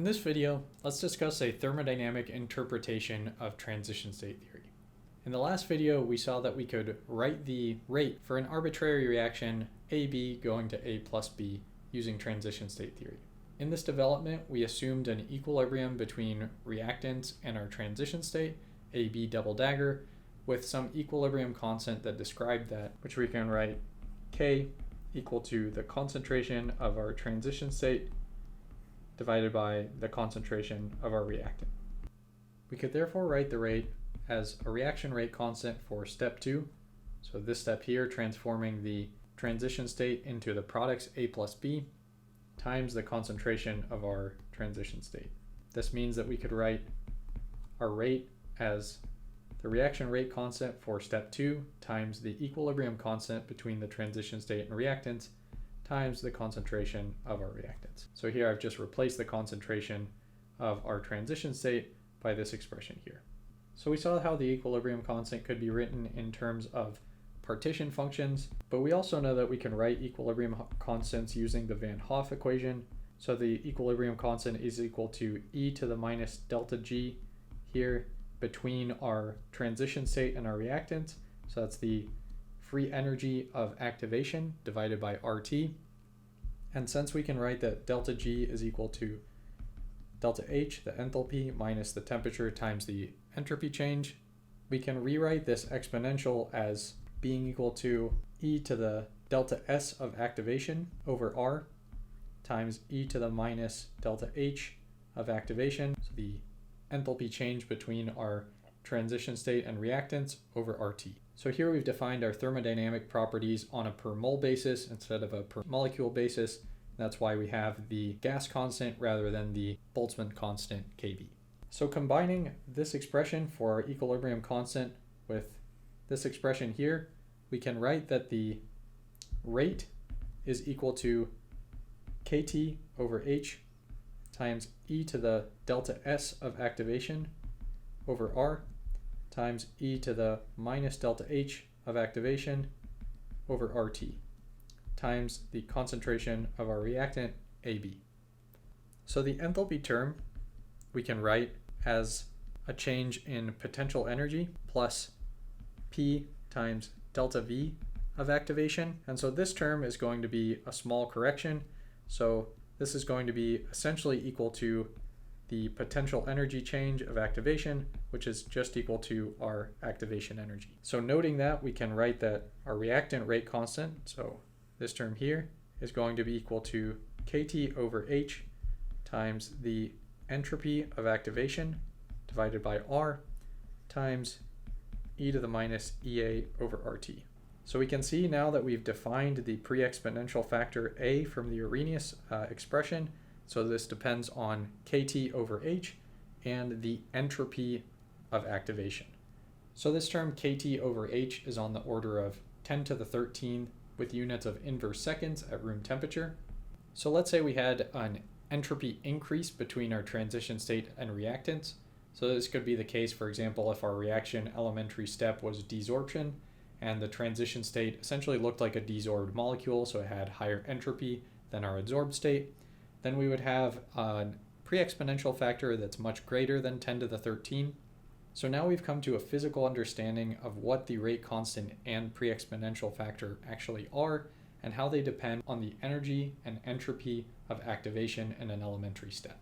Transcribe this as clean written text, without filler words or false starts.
this video, let's discuss a thermodynamic interpretation of transition state theory. In the last video, we saw that we could write the rate for an arbitrary reaction AB going to A plus B using transition state theory. In this development, we assumed an equilibrium between reactants and our transition state, AB double dagger, with some equilibrium constant that described that, which we can write K equal to the concentration of our transition state divided by the concentration of our reactant. We could therefore write the rate as a reaction rate constant for step 2. So this step here, transforming the transition state into the products A plus B times the concentration of our transition state. This means that we could write our rate as the reaction rate constant for step 2 times the equilibrium constant between the transition state and reactants times the concentration of our reactants. So here I've just replaced the concentration of our transition state by this expression here. So we saw how the equilibrium constant could be written in terms of partition functions, but we also know that we can write equilibrium constants using the Van Hoff equation. So the equilibrium constant is equal to e to the minus delta G here between our transition state and our reactants. So that's the free energy of activation divided by RT. And since we can write that delta G is equal to delta H, the enthalpy, minus the temperature times the entropy change, we can rewrite this exponential as being equal to e to the delta S of activation over R times e to the minus delta H of activation, so the enthalpy change between our transition state and reactants over RT. So here we've defined our thermodynamic properties on a per mole basis instead of a per molecule basis. That's why we have the gas constant rather than the Boltzmann constant Kb. So combining this expression for our equilibrium constant with this expression here, we can write that the rate is equal to Kt over H times e to the delta S of activation over R times e to the minus delta H of activation over RT times the concentration of our reactant AB. So the enthalpy term we can write as a change in potential energy plus P times delta V of activation. And so this term is going to be a small correction. So this is going to be essentially equal to the potential energy change of activation, which is just equal to our activation energy. So noting that, we can write that our reactant rate constant, so this term here, is going to be equal to Kt over H times the entropy of activation divided by R times e to the minus Ea over RT. So we can see now that we've defined the pre-exponential factor A from the Arrhenius expression. So this depends on Kt over H and the entropy of activation. So this term Kt over H is on the order of 10 to the 13th with units of inverse seconds at room temperature. So let's say we had an entropy increase between our transition state and reactants. So this could be the case, for example, if our reaction elementary step was desorption and the transition state essentially looked like a desorbed molecule, so it had higher entropy than our adsorbed state. Then we would have a pre-exponential factor that's much greater than 10 to the 13. So now we've come to a physical understanding of what the rate constant and pre-exponential factor actually are and how they depend on the energy and entropy of activation in an elementary step.